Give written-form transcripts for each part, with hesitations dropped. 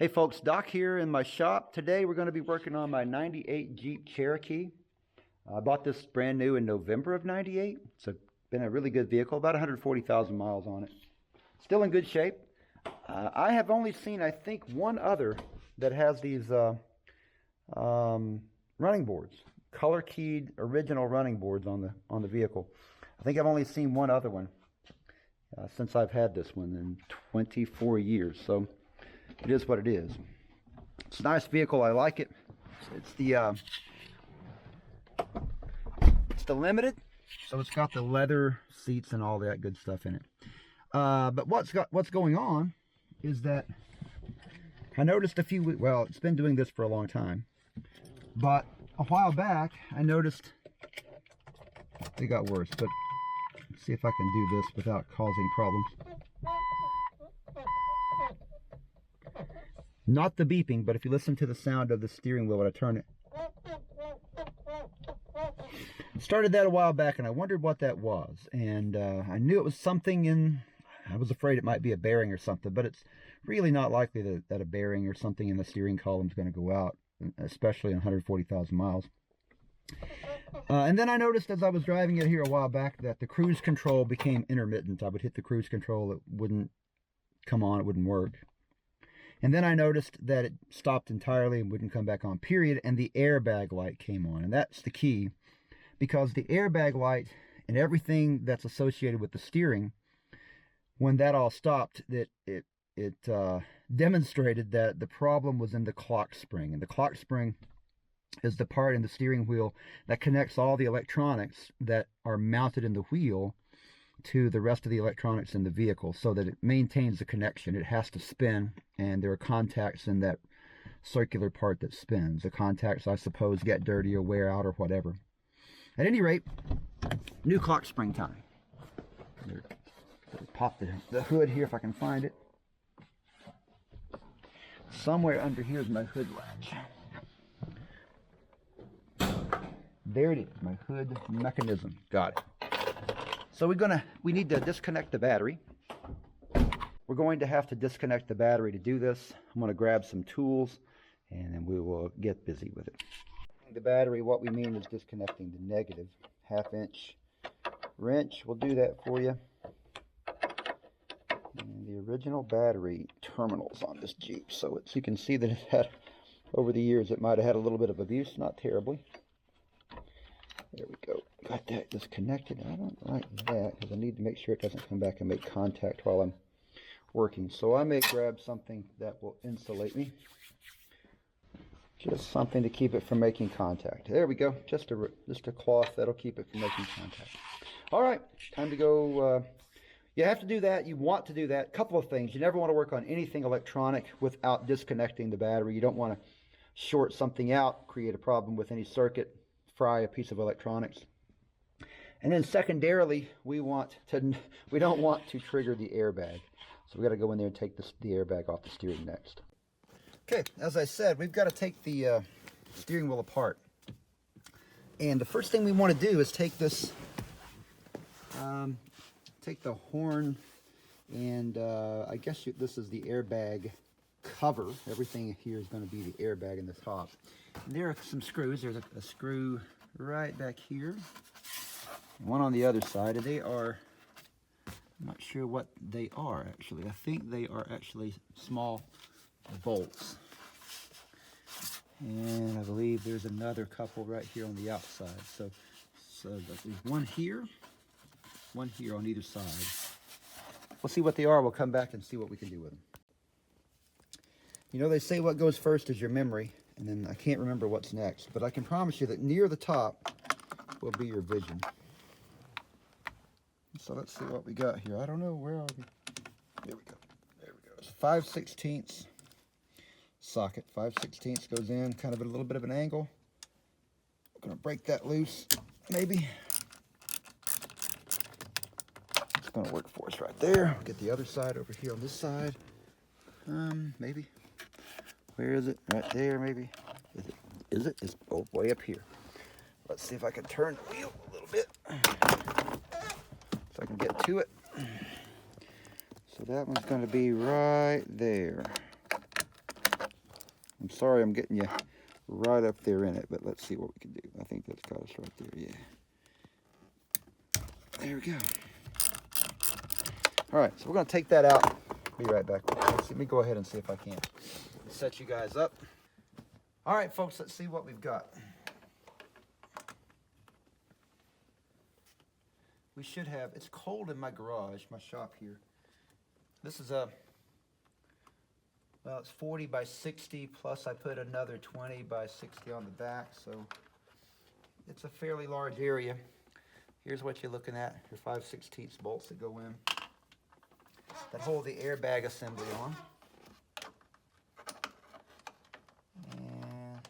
Hey folks, Doc here in my shop. Today we're going to be working on my 98 Jeep Cherokee. I bought this brand new in November of 98. It's been a really good vehicle, about 140,000 miles on it. Still in good shape. I have only seen, I think, one other that has these running boards, color keyed original running boards on the vehicle. I think I've only seen one other one since I've had this one in 24 years. So it is what it is. It's a nice vehicle. I like it. It's the Limited, so it's got the leather seats and all that good stuff in it. But what's going on is that I noticed well, it's been doing this for a long time, but a while back I noticed it got worse. But let's see if I can do this without causing problems. Not the beeping, but if you listen to the sound of the steering wheel when I turn it. Started that a while back, and I wondered what that was. And I knew it was something I was afraid it might be a bearing or something, but it's really not likely that a bearing or something in the steering column is going to go out, especially in 140,000 miles. And then I noticed as I was driving it here a while back that the cruise control became intermittent. I would hit the cruise control, it wouldn't come on, it wouldn't work. And then I noticed that it stopped entirely and wouldn't come back on, period, and the airbag light came on. And that's the key, because the airbag light and everything that's associated with the steering, when that all stopped, it demonstrated that the problem was in the clock spring. And the clock spring is the part in the steering wheel that connects all the electronics that are mounted in the wheel to the rest of the electronics in the vehicle, so that it maintains the connection. It has to spin, and there are contacts in that circular part that spins. The contacts, I suppose, get dirty or wear out or whatever. At any rate, new clock spring time. Pop the hood here if I can find it. Somewhere under here is my hood latch. There it is, my hood mechanism. Got it. So we need to disconnect the battery. We're going to have to disconnect the battery to do this. I'm going to grab some tools and then we will get busy with it. The battery, what we mean is disconnecting the negative half-inch wrench. We'll do that for you. And the original battery terminals on this Jeep. So you can see that it had, over the years, it might have had a little bit of abuse, not terribly. There we go. Got that disconnected. I don't like that because I need to make sure it doesn't come back and make contact while I'm working. So I may grab something that will insulate me. Just something to keep it from making contact. There we go. Just a cloth that'll keep it from making contact. All right, time to go. You have to do that. You want to do that. A couple of things. You never want to work on anything electronic without disconnecting the battery. You don't want to short something out, create a problem with any circuit, fry a piece of electronics. And then secondarily, we don't want to trigger the airbag. So we've got to go in there and take the airbag off the steering next. Okay, as I said, we've got to take the steering wheel apart. And the first thing we want to do is take this, take the horn, and I guess this is the airbag cover. Everything here is going to be the airbag in the top. And there are some screws. There's a screw right back here, one on the other side, and they are, I'm not sure what they are actually. I think they are actually small bolts. And I believe there's another couple right here on the outside. So there's one here on either side. We'll see what they are. We'll come back and see what we can do with them. You know, they say what goes first is your memory, and then I can't remember what's next, but I can promise you that near the top will be your vision. So let's see what we got here. I don't know, where are we? There we go. There we go. It's 5/16 socket. 5/16 goes in, kind of at a little bit of an angle. I'm gonna break that loose, maybe. It's gonna work for us right there. Get the other side over here on this side. Maybe. Where is it? Right there, maybe. Is it? It's way up here. Let's see if I can turn the wheel a little bit so I can get to it. So that one's going to be right there. I'm sorry I'm getting you right up there in it, but let's see what we can do. I think that's got us right there, yeah. There we go. All right, so we're gonna take that out. Be right back. Let me go ahead and see if I can set you guys up. All right, folks, let's see what we've got. We should have, it's cold in my garage, my shop here. This is a, well, it's 40 by 60, plus I put another 20 by 60 on the back, so it's a fairly large area. Here's what you're looking at, your 5/16 bolts that go in, that hold the airbag assembly on. And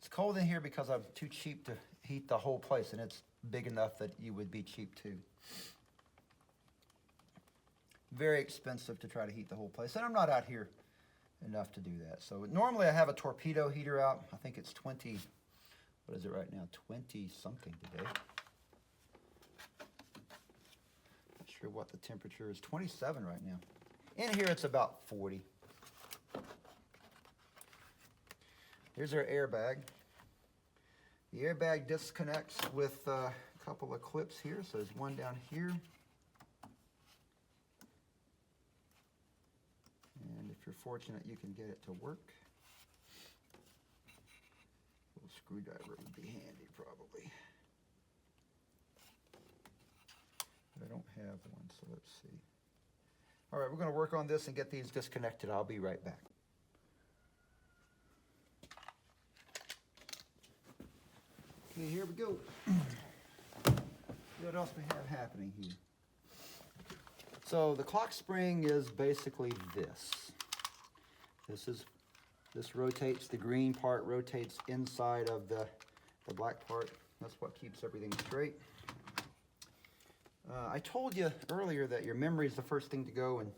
it's cold in here because I'm too cheap to heat the whole place, and it's big enough that you would be cheap too. Very expensive to try to heat the whole place, and I'm not out here enough to do that. So normally I have a torpedo heater out. I think it's 20, what is it right now, 20 something today. Not sure what the temperature is, 27 right now. In here it's about 40. Here's our airbag. The airbag disconnects with a couple of clips here, so there's one down here. And if you're fortunate, you can get it to work. A little screwdriver would be handy, probably. But I don't have one, so let's see. All right, we're going to work on this and get these disconnected. I'll be right back. Okay, here we go. What else we have happening here? So the clock spring is basically this. This rotates, the green part rotates inside of the black part. That's what keeps everything straight. I told you earlier that your memory is the first thing to go and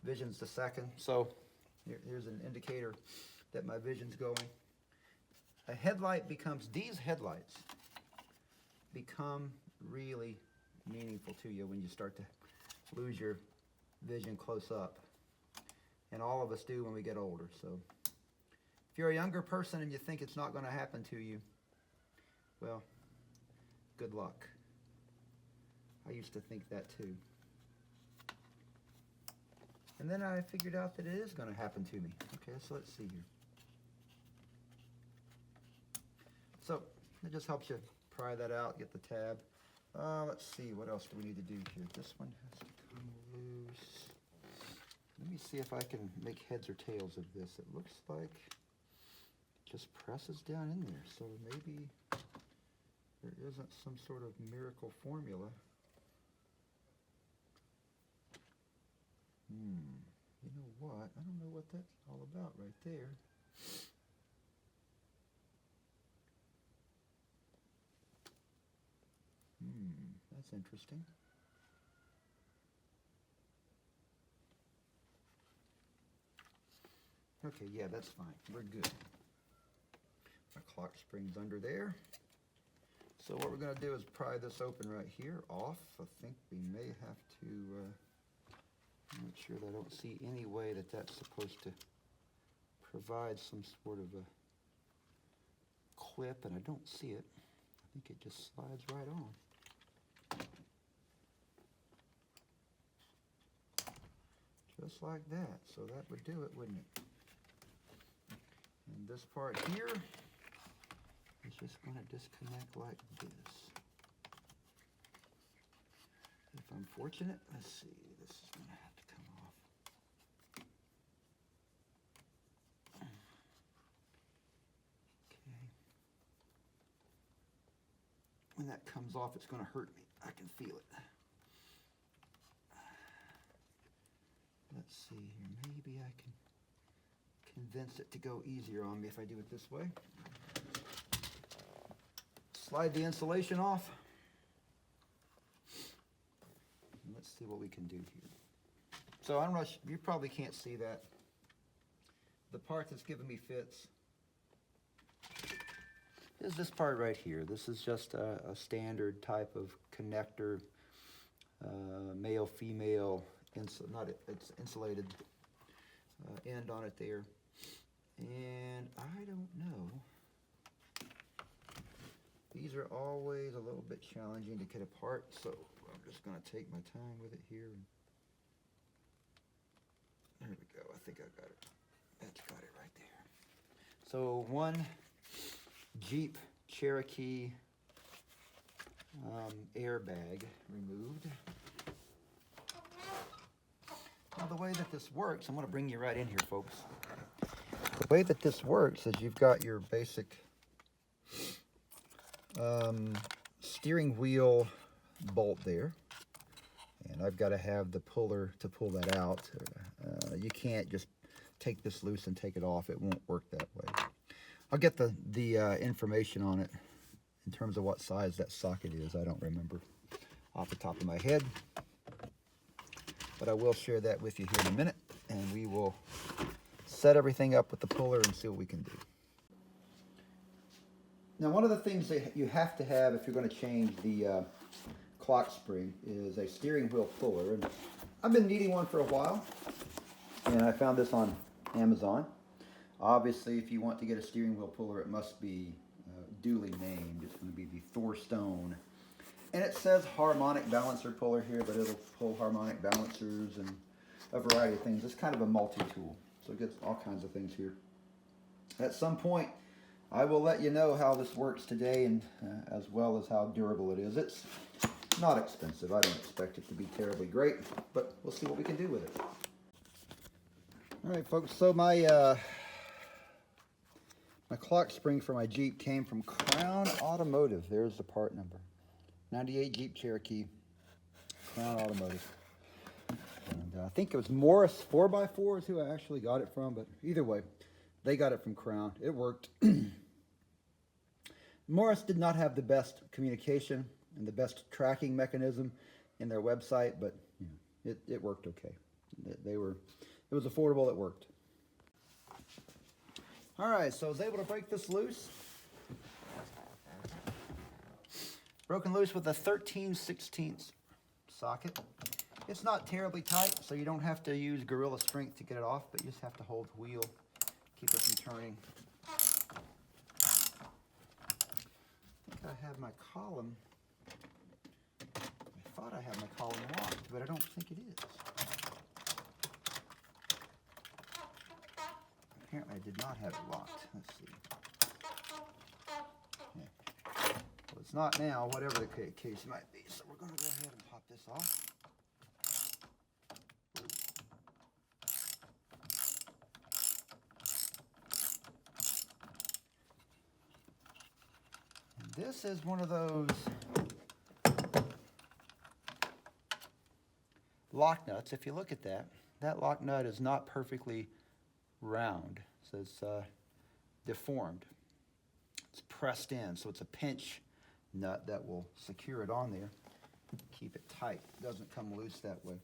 vision's the second. So here's an indicator that my vision's going. A headlight becomes, these headlights become really meaningful to you when you start to lose your vision close up. And all of us do when we get older. So if you're a younger person and you think it's not going to happen to you, well, good luck. I used to think that too. And then I figured out that it is going to happen to me. Okay, so let's see here. So it just helps you pry that out, get the tab. Let's see, what else do we need to do here? This one has to come loose. Let me see if I can make heads or tails of this. It looks like it just presses down in there. So maybe there isn't some sort of miracle formula. You know what? I don't know what that's all about right there. That's interesting. Okay, yeah, that's fine. We're good. My clock spring's under there. So what we're going to do is pry this open right here off. I think we may have to make sure that I don't see any way that that's supposed to provide some sort of a clip, and I don't see it. I think it just slides right on. Just like that. So that would do it, wouldn't it? And this part here is just going to disconnect like this. If I'm fortunate, let's see, this is going to have to come off. Okay. When that comes off, it's going to hurt me. I can feel it. Let's see here, maybe I can convince it to go easier on me if I do it this way. Slide the insulation off. And let's see what we can do here. So I don't know, you probably can't see that. The part that's giving me fits is this part right here. This is just a standard type of connector, male, female, it's insulated end on it there. And I don't know. These are always a little bit challenging to get apart, so I'm just going to take my time with it here. There we go. I think I got it. That's got it right there. So one Jeep Cherokee airbag removed. Now the way that this works, I'm going to bring you right in here, folks. The way that this works is you've got your basic steering wheel bolt there, and I've got to have the puller to pull that out. You can't just take this loose and take it off. It won't work that way. I'll get the information on it in terms of what size that socket is. I don't remember off the top of my head, but I will share that with you here in a minute, and we will set everything up with the puller and see what we can do. Now, one of the things that you have to have if you're going to change the clock spring is a steering wheel puller. And I've been needing one for a while, and I found this on Amazon. Obviously, if you want to get a steering wheel puller, it must be duly named. It's going to be the Thorstone. And it says harmonic balancer puller here, but it'll pull harmonic balancers and a variety of things. It's kind of a multi-tool, so it gets all kinds of things here. At some point, I will let you know how this works today, and as well as how durable it is. It's not expensive. I don't expect it to be terribly great, but we'll see what we can do with it. All right, folks, so my clock spring for my Jeep came from Crown Automotive. There's the part number. 98 Jeep Cherokee, Crown Automotive. And I think it was Morris 4x4 is who I actually got it from, but either way, they got it from Crown. It worked. Morris did not have the best communication and the best tracking mechanism in their website, but you know, it worked okay. It was affordable, it worked. All right, so I was able to break this loose. Broken loose with a 13/16 socket. It's not terribly tight, so you don't have to use gorilla strength to get it off, but you just have to hold the wheel, keep it from turning. I think I have my column. I thought I had my column locked, but I don't think it is. Apparently I did not have it locked. Let's see. Yeah. Well, it's not now, whatever the case might be. So we're going to go ahead and pop this off. And this is one of those lock nuts. If you look at that, that lock nut is not perfectly round. So it's deformed. It's pressed in, so it's a pinch nut that will secure it on there. Keep it tight. It doesn't come loose that way.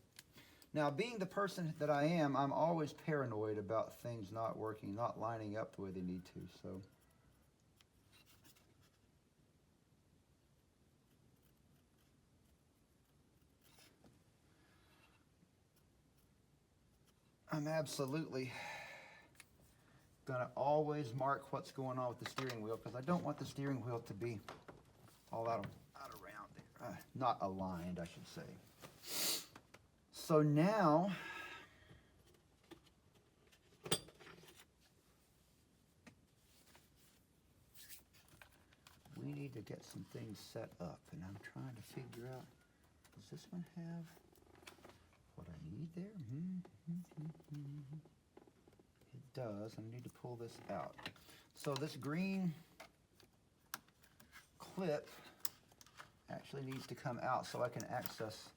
Now, being the person that I am, I'm always paranoid about things not working, not lining up the way they need to. So I'm absolutely going to always mark what's going on with the steering wheel, because I don't want the steering wheel to be all out around there. Not aligned, I should say. So now, we need to get some things set up, and I'm trying to figure out, does this one have what I need there? It does. I need to pull this out. So this green clip actually needs to come out so I can access.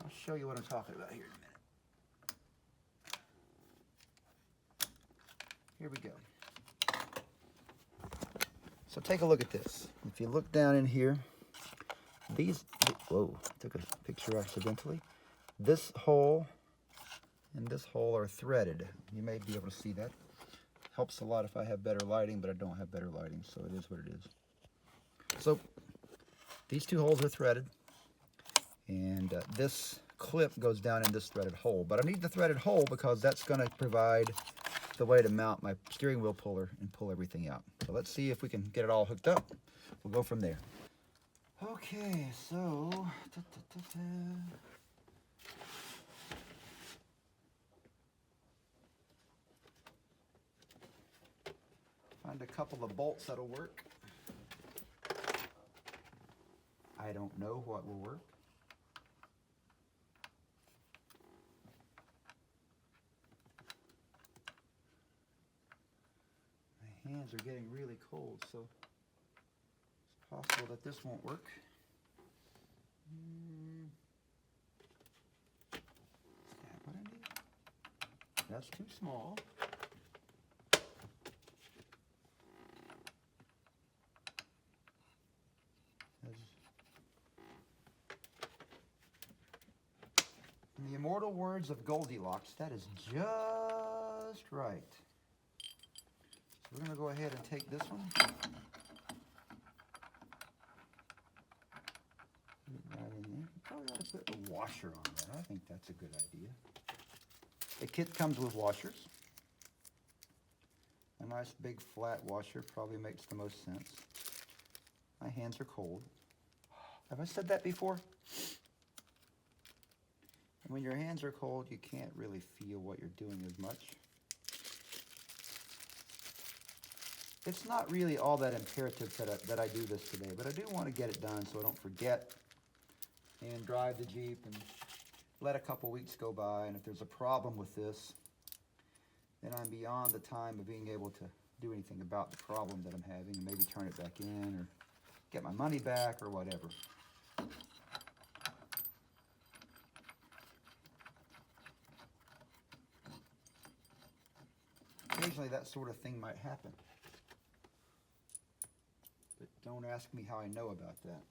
I'll show you what I'm talking about here in a minute. Here we go. So take a look at this. If you look down in here, whoa, took a picture accidentally. This hole and this hole are threaded. You may be able to see that. Helps a lot if I have better lighting, but I don't have better lighting, so it is what it is. So these two holes are threaded, and this clip goes down in this threaded hole. But I need the threaded hole because that's going to provide the way to mount my steering wheel puller and pull everything out. So let's see if we can get it all hooked up. We'll go from there. Okay, so find a couple of bolts that'll work. I don't know what will work. My hands are getting really cold, so it's possible that this won't work. Is that what I need? That's too small. In the immortal words of Goldilocks, that is just right. So we're going to go ahead and take this one. Probably ought to put a washer on there. I think that's a good idea. The kit comes with washers. A nice big flat washer probably makes the most sense. My hands are cold. Have I said that before? And when your hands are cold, you can't really feel what you're doing as much. It's not really all that imperative that I do this today, but I do want to get it done so I don't forget and drive the Jeep and let a couple weeks go by. And if there's a problem with this, then I'm beyond the time of being able to do anything about the problem that I'm having and maybe turn it back in or get my money back or whatever. Occasionally that sort of thing might happen. But don't ask me how I know about that.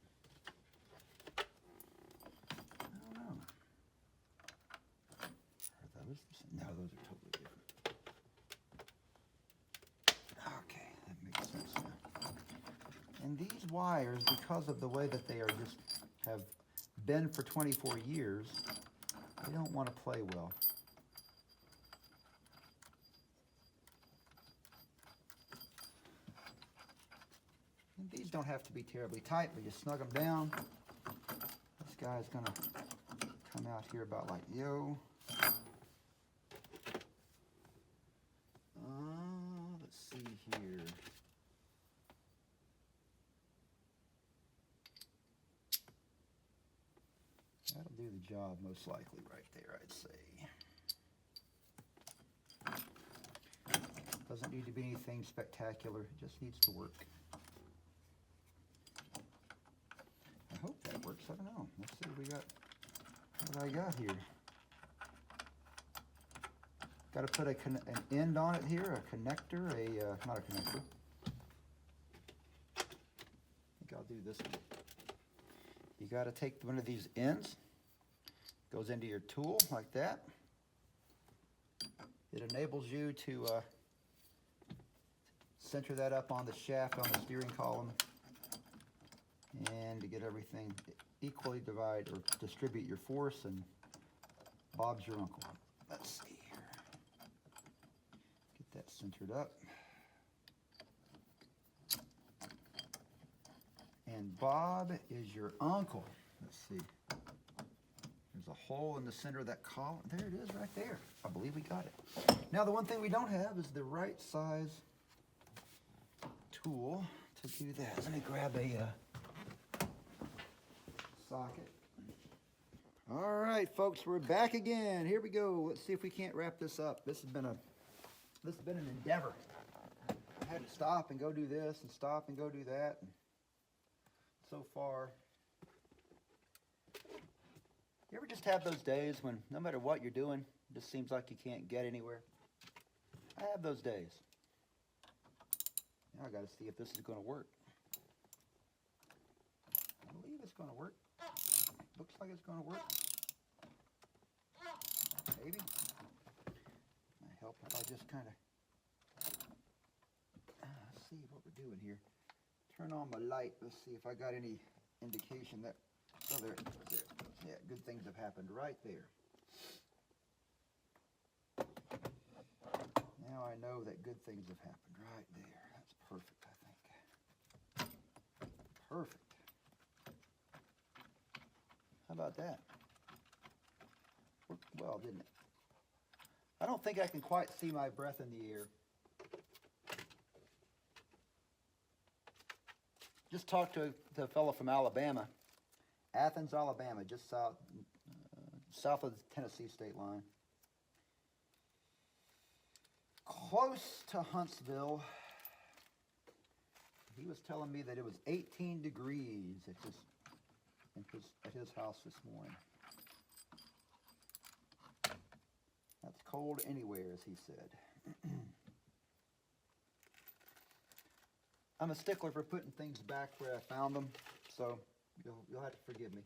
I don't know. Are those the same? No, those are totally different. Okay, that makes sense now. And these wires, because of the way that they are just have been for 24 years, they don't want to play well. And these don't have to be terribly tight, but you snug them down. This guy's gonna come out here about like yo. Let's see here. That'll do the job most likely right there, I'd say. Doesn't need to be anything spectacular, it just needs to work. I hope that works, I don't know. Let's see what we got. What I got here. Got to put an end on it here, a connector, not a connector. I think I'll do this one. You got to take one of these ends, goes into your tool like that. It enables you to center that up on the shaft on the steering column and to get everything equally divide or distribute your force, and Bob's your uncle. Let's see here. Get that centered up. And Bob is your uncle. Let's see. There's a hole in the center of that column. There it is right there. I believe we got it. Now the one thing we don't have is the right size tool to do that. Let me grab a socket. All right, folks, we're back again. Here we go. Let's see if we can't wrap this up. This has been an endeavor. I had to stop and go do this and stop and go do that. And so far, you ever just have those days when no matter what you're doing, it just seems like you can't get anywhere? I have those days. Now I got to see if this is going to work. I believe it's going to work. Looks like it's going to work. Maybe. Might help if I just kind of see what we're doing here. Turn on my light. Let's see if I got any indication that. Oh, there it is. There it goes. Yeah, good things have happened right there. Now I know that good things have happened right there. That's perfect, I think. Perfect. How about that? Worked well, didn't it? I don't think I can quite see my breath in the air. Just talked to a fellow from Alabama, Athens, Alabama, just south of the Tennessee state line. Close to Huntsville. He was telling me that it was 18 degrees at his house this morning. That's cold anywhere, as he said. I'm a stickler for putting things back where I found them, so you'll have to forgive me.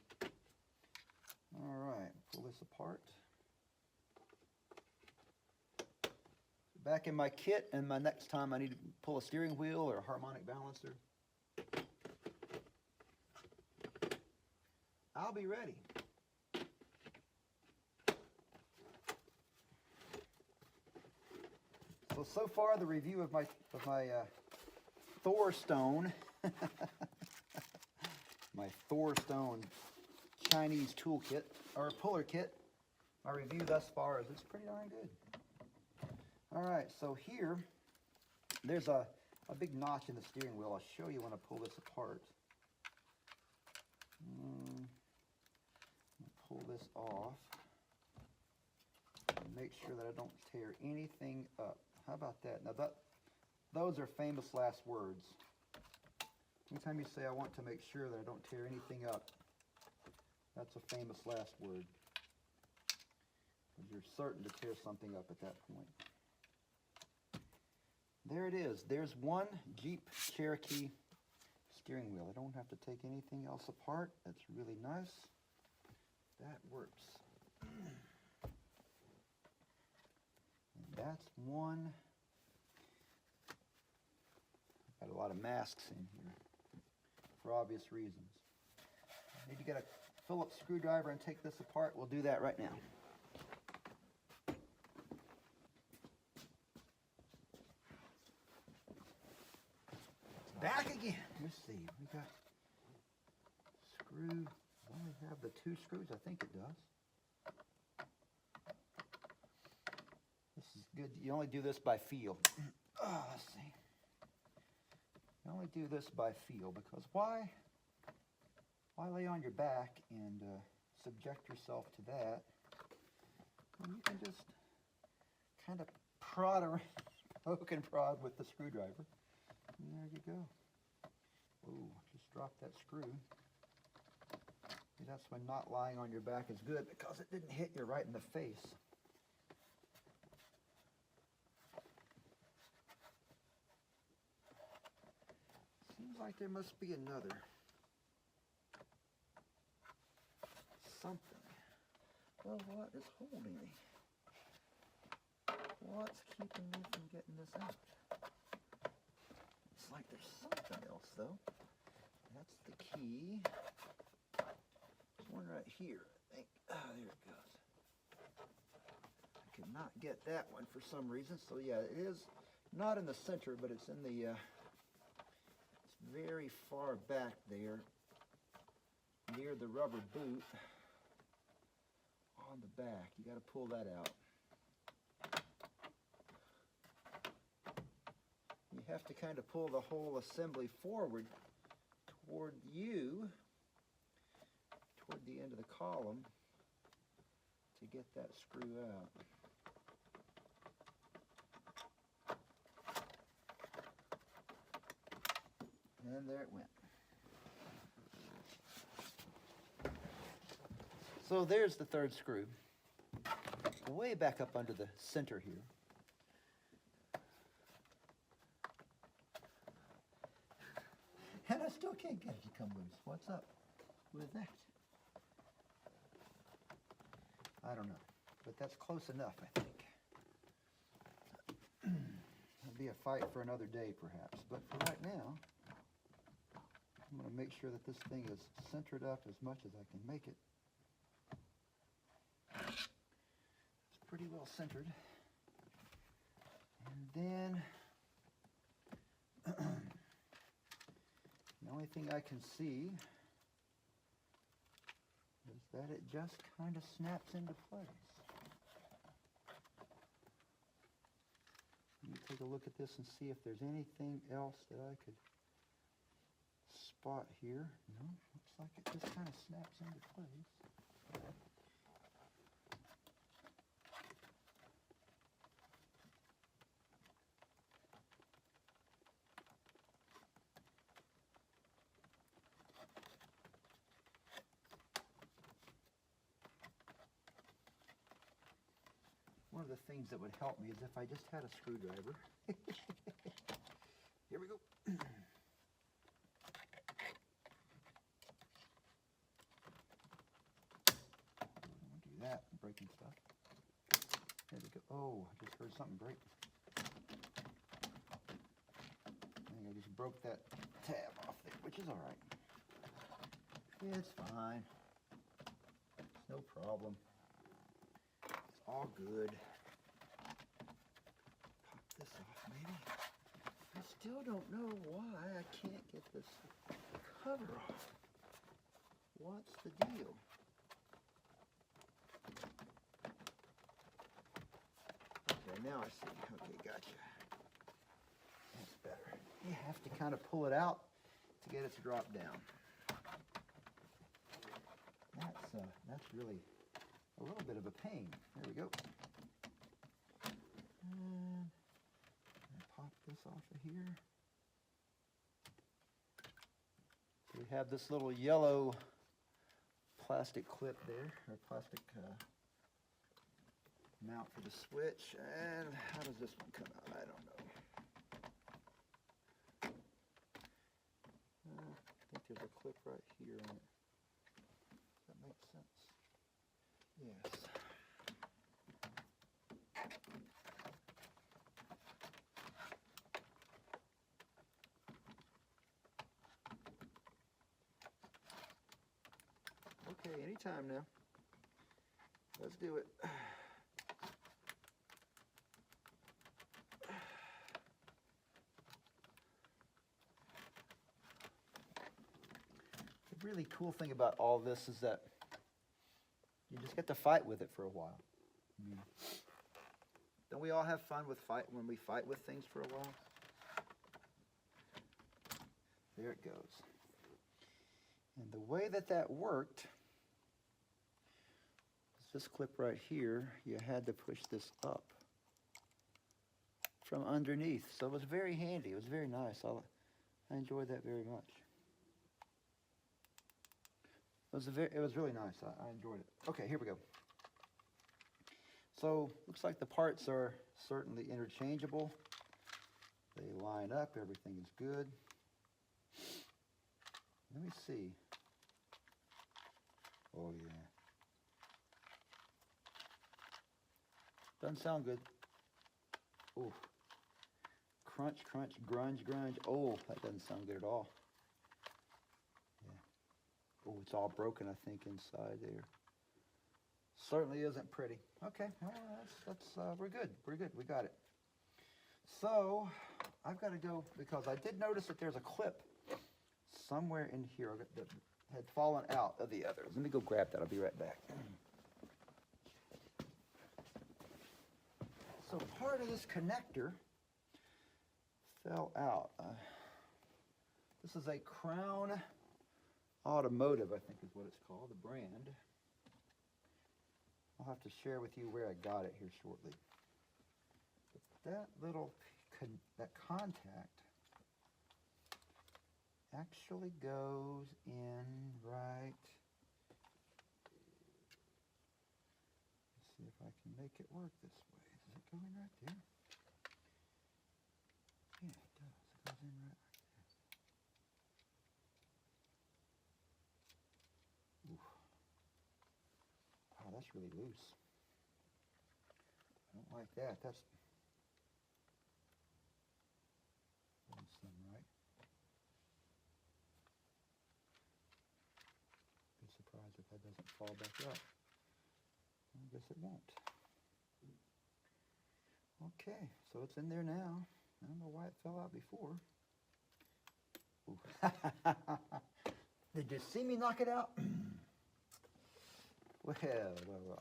All right, pull this apart. Back in my kit, and my next time I need to pull a steering wheel or a harmonic balancer, I'll be ready. So far the review of my Thor stone, my Thor stone Chinese toolkit or puller kit. My review thus far is it's pretty darn good. All right, so here there's a big notch in the steering wheel. I'll show you when I pull this apart. Pull this off and make sure that I don't tear anything up. How about that? Now those are famous last words. Anytime you say I want to make sure that I don't tear anything up, that's a famous last word. Because you're certain to tear something up at that point. There it is. There's one Jeep Cherokee steering wheel. I don't have to take anything else apart. That's really nice. That works. And that's one. Got a lot of masks in here for obvious reasons. I need to get a Phillips screwdriver and take this apart. We'll do that right now. Back again. Let's see. We got screw. I only have the 2 screws. I think it does. This is good. You only do this by feel. Let's see. You only do this by feel because why lay on your back and subject yourself to that? And you can just kind of prod around, poke and prod with the screwdriver. And there you go. Ooh, just dropped that screw. See, that's when not lying on your back is good because it didn't hit you right in the face. Seems like there must be another something. Well, what is holding me? What's keeping me from getting this out? It's like there's something else, though. That's the key. There's one right here, I think. Ah, there it goes. I could not get that one for some reason. So, yeah, it is not in the center, but it's in the, it's very far back there near the rubber boot on the back. You got to pull that out. You have to kind of pull the whole assembly forward toward you, toward the end of the column to get that screw out. And there it went. So there's the 3rd screw, way back up under the center here. And I still can't get it to come loose. What's up with that? I don't know, but that's close enough, I think. It'll be a fight for another day, perhaps. But for right now, I'm going to make sure that this thing is centered up as much as I can make it. It's pretty well centered. And then the only thing I can see is that it just kind of snaps into place. Let me take a look at this and see if there's anything else that I could spot here. No, looks like it just kind of snaps into place. One of the things that would help me is if I just had a screwdriver. Here we go. Don't do that, I'm breaking stuff. There we go. Oh, I just heard something break. I think I just broke that tab off there, which is all right. It's fine. It's no problem. It's all good. Pop this off, maybe. I still don't know why I can't get this cover off. What's the deal? Okay, now I see. Okay, gotcha. That's better. You have to kind of pull it out to get it to drop down. That's really a little bit of a pain. There we go. And pop this off of here. So we have this little yellow plastic clip there, or plastic mount for the switch. And how does this one come out? I don't know. I think there's a clip right here on it. Does that make sense? Yes. Okay, anytime now. Let's do it. The really cool thing about all this is that you just get to fight with it for a while. Don't we all have fun with when we fight with things for a while? There it goes. And the way that worked is this clip right here, you had to push this up from underneath. So it was very handy. It was very nice. I enjoyed that very much. It was really nice. I enjoyed it. Okay, here we go. So looks like the parts are certainly interchangeable. They line up. Everything is good. Let me see. Oh yeah. Doesn't sound good. Oh. Crunch, crunch, grunge, grunge. Oh, that doesn't sound good at all. Oh, it's all broken, I think, inside there. Certainly isn't pretty. Okay, well, we're good. We're good. We got it. So, I've got to go, because I did notice that there's a clip somewhere in here that had fallen out of the others. Let me go grab that. I'll be right back. So, part of this connector fell out. This is a Crown Automotive, I think is what it's called, the brand. I'll have to share with you where I got it here shortly. But that little, that contact actually goes in right. Let's see if I can make it work this way. Is it going right there? Yeah, it does. It goes in right. Wow, that's really loose. I don't like that. That's doesn't seem right. Be surprised if that doesn't fall back up. guess it won't. Okay, so it's in there now. I don't know why it fell out before. Did you see me knock it out? Well,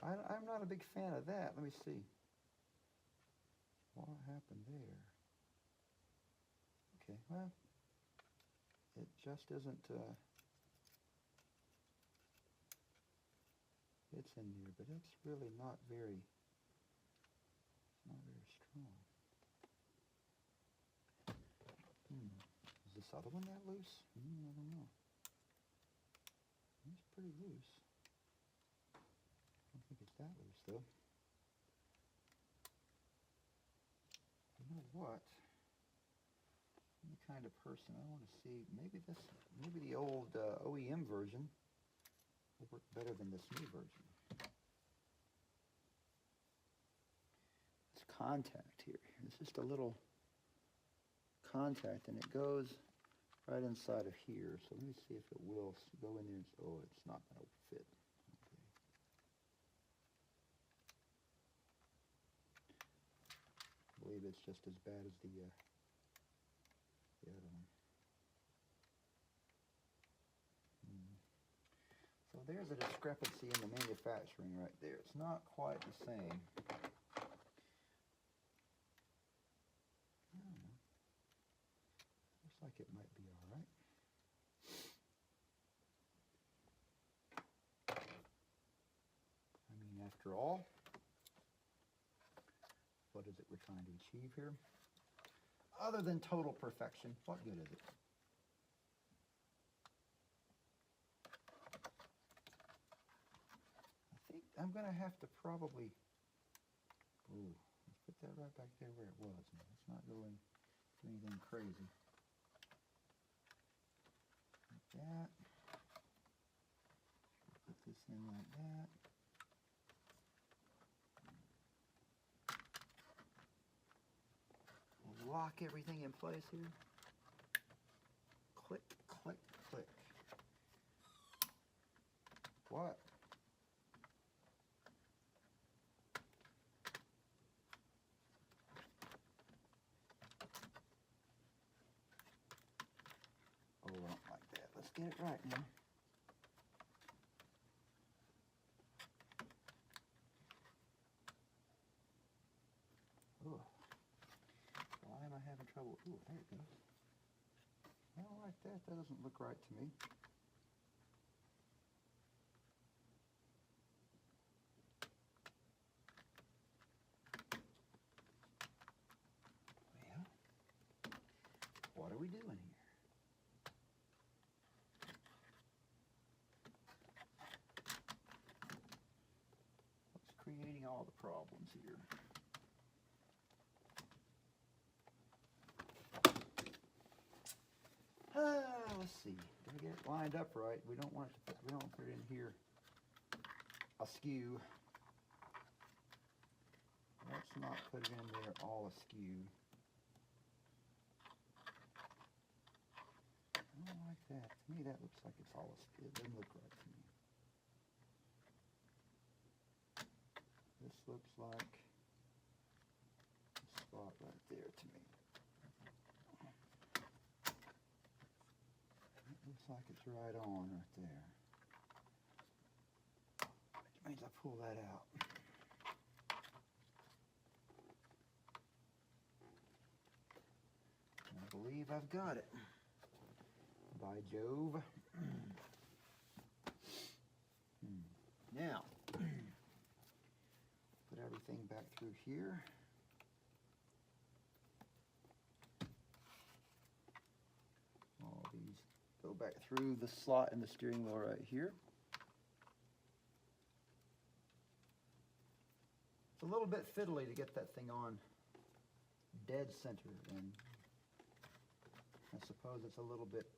I'm not a big fan of that. Let me see. What happened there? Okay, well, it just isn't, it's in there, but it's really not very strong. Is this other one that loose? I don't know. It's pretty loose. I don't think it's that loose, though. You know what? I'm the kind of person I want to see. Maybe the old OEM version will work better than this new version. This contact here. It's just a little contact, and it goes right inside of here. So let me see if it will go in there. Oh, it's not going to fit. Okay. I believe it's just as bad as the other one. So there's a discrepancy in the manufacturing right there. It's not quite the same. Looks like it might be all right. I mean, after all, what is it we're trying to achieve here? Other than total perfection, what good is it? I think I'm going to have to probably, let's put that right back there where it was. Let's not go and do anything crazy. Like that. Put this in like that. We'll lock everything in place here. Click, click, click. What? Oh, I don't like that. Let's get it right now. Oh, why am I having trouble? Oh, there it goes. I don't like that. That doesn't look right to me. Well, what are we doing here? What's creating all the problems here? Let's see. Did we get it lined up right? We don't want it to we don't put it in here askew. Let's not put it in there all askew. I don't like that. To me, that looks like it's all askew. It doesn't look right to me. This looks like a spot right there to me. It looks like it's right on right there. Which means I pull that out. And I believe I've got it. By Jove. Now, put everything back through here. All these go back through the slot in the steering wheel right here. It's a little bit fiddly to get that thing on dead center, and I suppose it's a little bit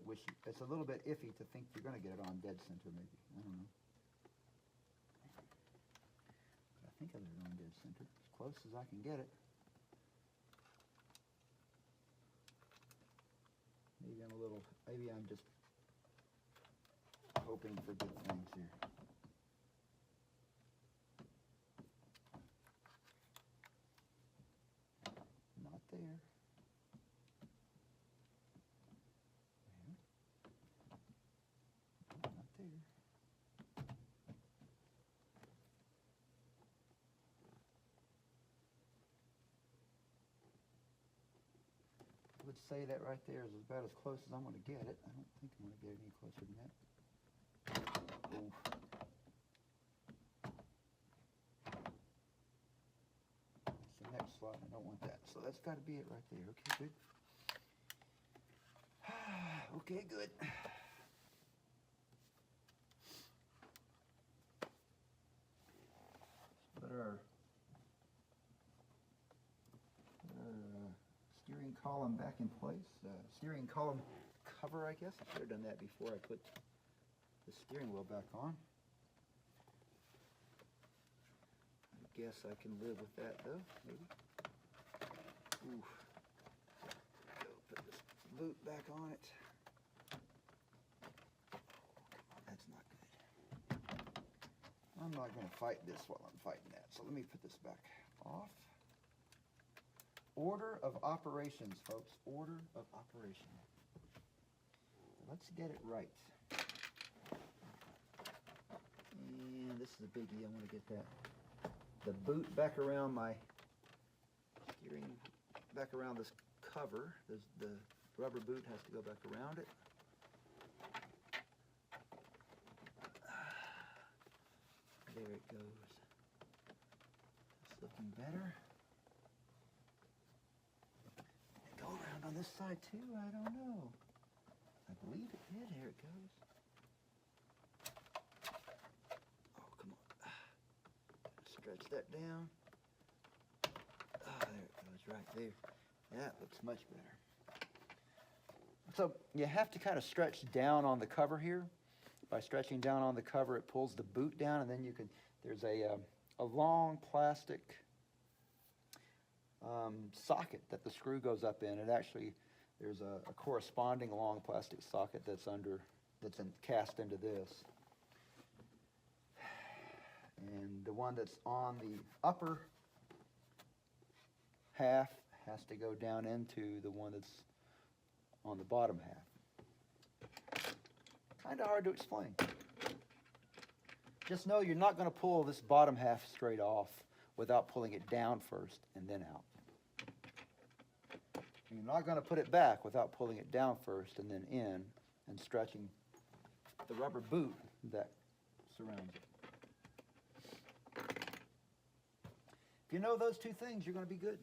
wishy. It's a little bit iffy to think you're going to get it on dead center, maybe. I don't know. But I think I got it on dead center, as close as I can get it. Maybe I'm just hoping for good things here. would say that right there is about as close as I'm going to get it. I don't think I'm going to get it any closer than that. Oh. That's the next slot. I don't want that. So that's got to be it right there. Okay, good. Okay, good. Put our steering column back in place. Steering column cover, I guess. I should have done that before I put the steering wheel back on. I guess I can live with that though, maybe. Ooh. Go put this boot back on it. That's not good. I'm not going to fight this while I'm fighting that. So let me put this back off. Order of operations, folks. Order of operation. Let's get it right. And this is a biggie. I want to get the boot back around my steering, back around this cover. The rubber boot has to go back around it. There it goes. It's looking better. Go around on this side too? I don't know. I believe it did. Here it goes. Oh, come on. Stretch that down. Oh, there it goes right there. That looks much better. So you have to kind of stretch down on the cover here. By stretching down on the cover, it pulls the boot down, and then you can, there's a long plastic socket that the screw goes up in. And actually, there's a corresponding long plastic socket that's cast into this. And the one that's on the upper half has to go down into the one that's on the bottom half. Kind of hard to explain. Just know you're not going to pull this bottom half straight off without pulling it down first and then out. You're not going to put it back without pulling it down first and then in and stretching the rubber boot that surrounds it. If you know those two things, you're going to be good.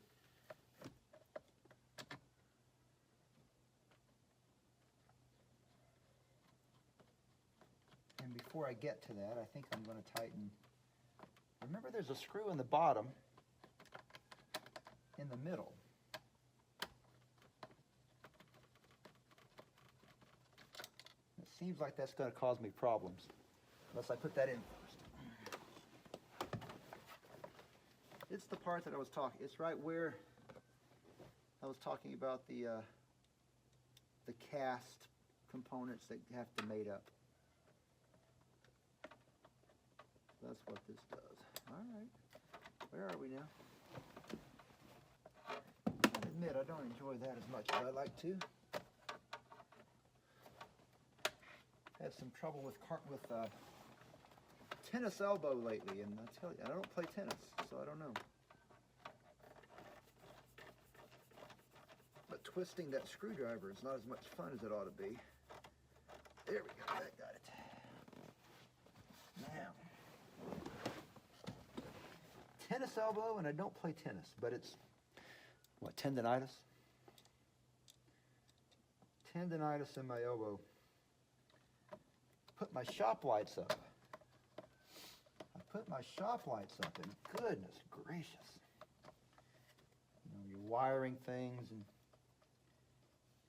And before I get to that, I think I'm going to tighten. Remember, there's a screw in the bottom, in the middle. It seems like that's going to cause me problems, unless I put that in first. It's the part that I was talking. It's right where I was talking about the cast components that have to mate up. That's what this does. All right. Where are we now? I admit I don't enjoy that as much as I like to. Had some trouble with tennis elbow lately, and I tell you, I don't play tennis, so I don't know. But twisting that screwdriver is not as much fun as it ought to be. There we go. That got it. Now. Tennis elbow, and I don't play tennis, but it's, what, tendonitis? Tendonitis in my elbow. Put my shop lights up. I put my shop lights up, and goodness gracious. You know, you're wiring things and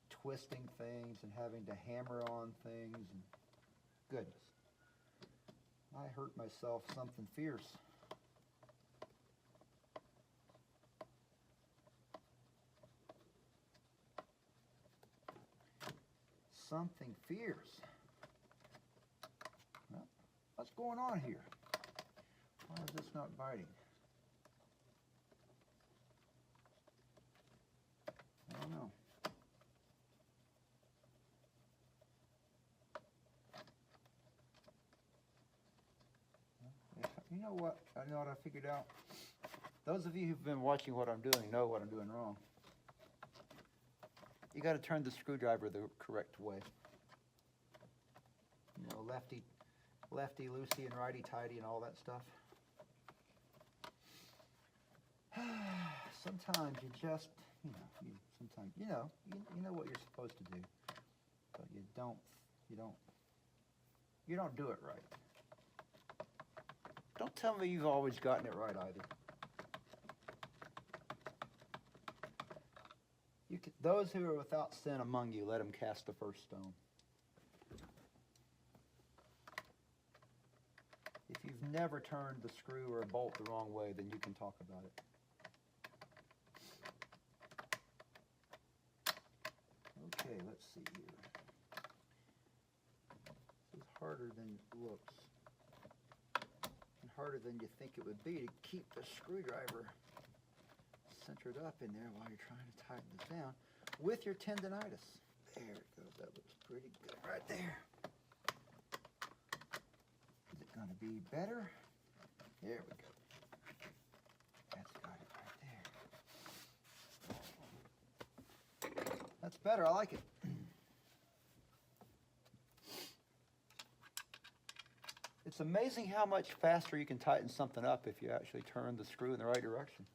twisting things and having to hammer on things, and goodness. I hurt myself something fierce. Something fierce. Well, what's going on here? Why is this not biting? I don't know. You know what? I know what I figured out. Those of you who've been watching what I'm doing know what I'm doing wrong. You got to turn the screwdriver the correct way. You know, lefty loosey and righty tighty and all that stuff. Sometimes you just, you know what you're supposed to do, but you don't do it right. Don't tell me you've always gotten it right either. Those who are without sin among you, let them cast the first stone. If you've never turned the screw or a bolt the wrong way, then you can talk about it. Okay, let's see here. This is harder than it looks. And harder than you think it would be to keep the screwdriver centered up in there while you're trying to tighten this down with your tendonitis. There it goes. That looks pretty good right there. Is it going to be better? There we go. That's got it right there. That's better. I like it. It's amazing how much faster you can tighten something up if you actually turn the screw in the right direction.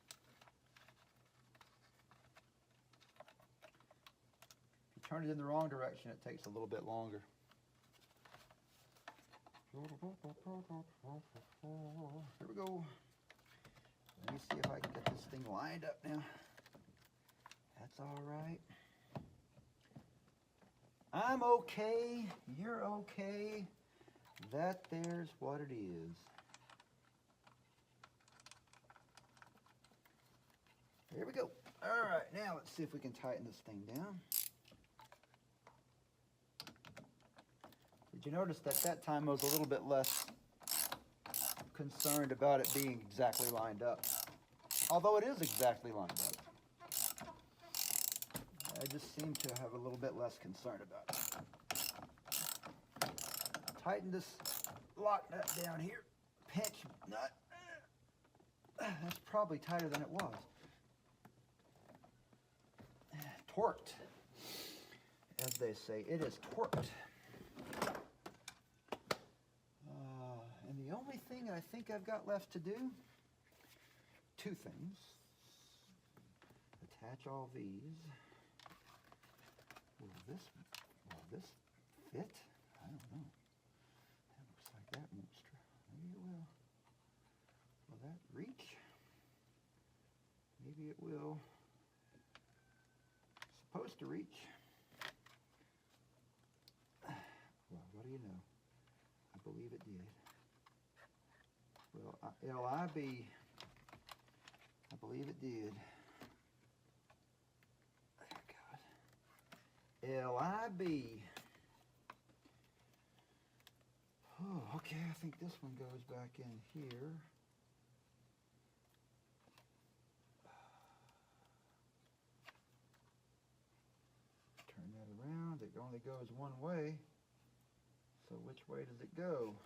If you turn it in the wrong direction, it takes a little bit longer. Here we go. Let me see if I can get this thing lined up now. That's all right. I'm okay. You're okay. That there's what it is. There we go. All right, now let's see if we can tighten this thing down. Did you notice that that time I was a little bit less concerned about it being exactly lined up? Although it is exactly lined up. I just seem to have a little bit less concern about it. Tighten this lock nut down here. Pinch nut. That's probably tighter than it was. Torqued, as they say. It is torqued. And the only thing I think I've got left to do, two things. Attach all these. Will this fit? I don't know. That looks like that won't maybe it will. Will that reach? Maybe it will. Supposed to reach. Well, what do you know? I believe it did. Well, LIB, I believe it did. Oh, God. LIB. Oh, okay, I think this one goes back in here. Turn that around. It only goes one way. So which way does it go?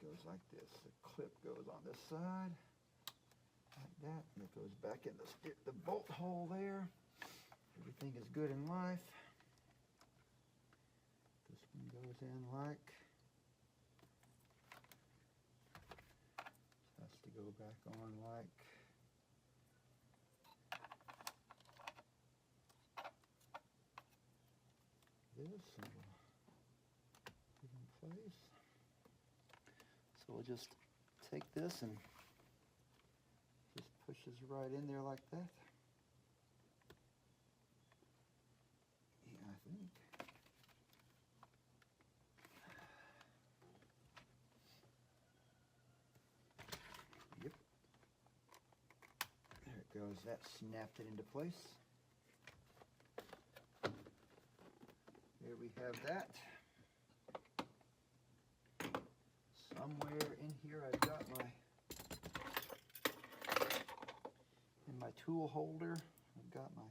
It goes like this. The clip goes on this side, like that, and it goes back in the bolt hole there. Everything is good in life. This one goes in like, has to go back on like this, and we'll put in place. So we'll just take this and just pushes right in there like that. Yeah, I think. Yep. There it goes. That snapped it into place. There we have that. Somewhere in here I've got in my tool holder, I've got my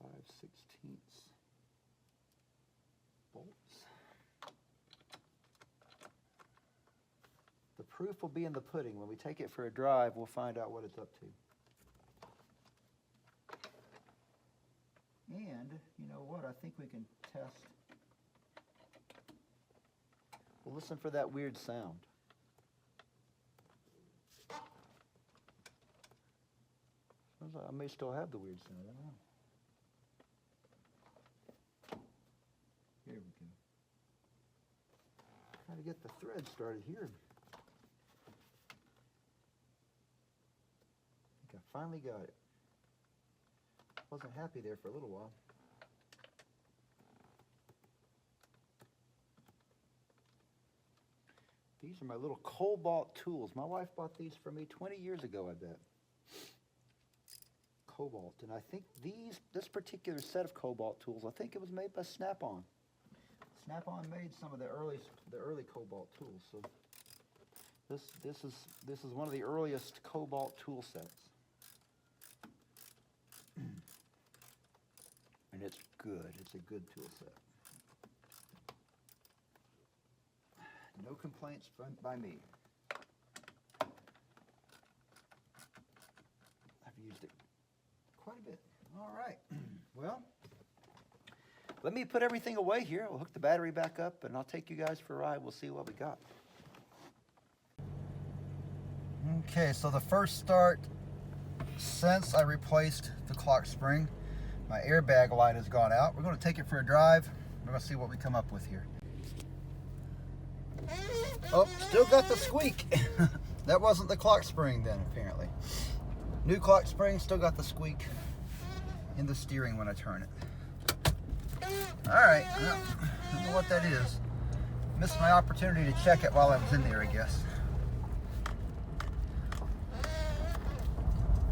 5/16 bolts. The proof will be in the pudding. When we take it for a drive, we'll find out what it's up to. think we can test. We'll listen for that weird sound. I may still have the weird sound. I don't know. Here we go. Trying to get the thread started here. I think I finally got it. Wasn't happy there for a little while. These are my little cobalt tools. My wife bought these for me 20 years ago, I bet. Cobalt, and I think this particular set of cobalt tools, I think it was made by Snap-on. Snap-on made some of the early cobalt tools. So this is one of the earliest cobalt tool sets, and it's good. It's a good tool set. No complaints by me. I've used it quite a bit. All right. Well, let me put everything away here. We'll hook the battery back up, and I'll take you guys for a ride. We'll see what we got. Okay, so the first start since I replaced the clock spring, my airbag light has gone out. We're going to take it for a drive. We're going to see what we come up with here. Oh, still got the squeak. That wasn't the clock spring then, apparently. New clock spring, still got the squeak in the steering when I turn it. Alright, well, I don't know what that is. Missed my opportunity to check it while I was in there, I guess.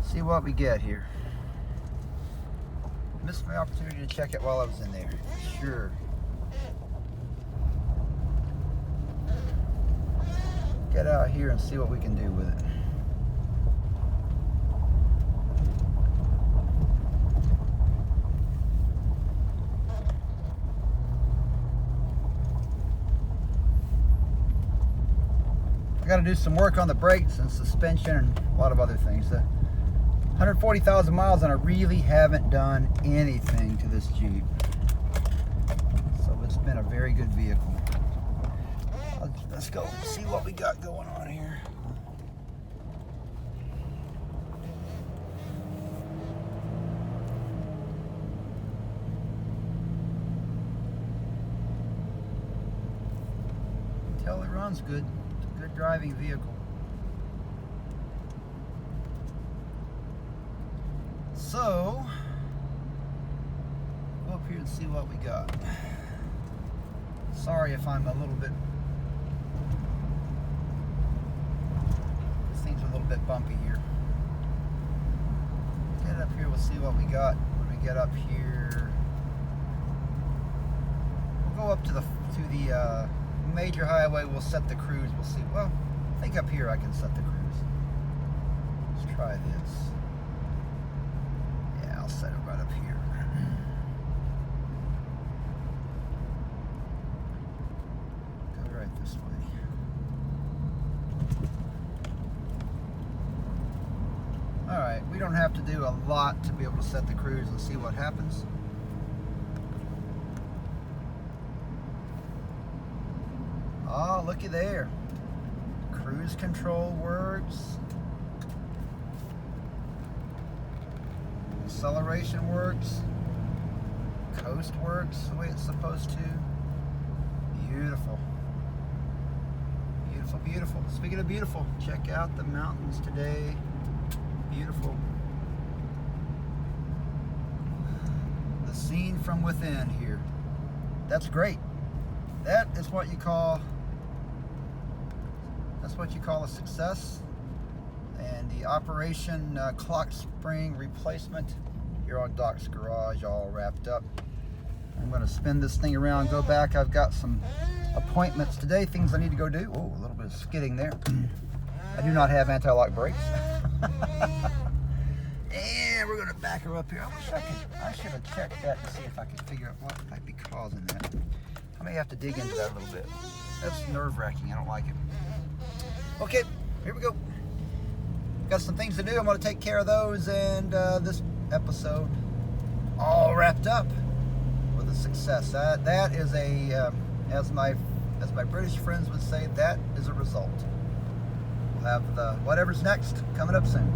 See what we get here. Missed my opportunity to check it while I was in there. Sure. Get out here and see what we can do with it. I got to do some work on the brakes and suspension and a lot of other things. 140,000 miles and I really haven't done anything to this Jeep. So it's been a very good vehicle. Let's go see what we got going on here. Tell it runs good. It's a good driving vehicle. So, go up here and see what we got. Sorry if I'm a little bit. This thing's a little bit bumpy here. Get up here, we'll see what we got. When we get up here, we'll go up to the major highway. We'll set the cruise. We'll see. Well, I think up here I can set the cruise. Let's try this. Yeah, I'll set it right up here. Go right this way. Alright, we don't have to do a lot to be able to set the cruise and see what happens. Oh, looky there. Cruise control works. Acceleration works. Coast works the way it's supposed to. Beautiful. Beautiful, beautiful. Speaking of beautiful, check out the mountains today. Beautiful. The scene from within here. That's great. That is what you call a success. And the Operation Clock Spring Replacement here on Doc's Garage, all wrapped up. I'm going to spin this thing around, go back. I've got some appointments today, things I need to go do. Oh, a little bit of skidding there. I do not have anti-lock brakes. And we're going to back her up here. I should have checked that to see if I could figure out what might be causing that. I may have to dig into that a little bit. That's nerve-wracking. I don't like it. Okay, here we go. Got some things to do. I'm going to take care of those, and this episode all wrapped up. with a success. That is a, as my British friends would say, that is a result. We'll have the whatever's next coming up soon.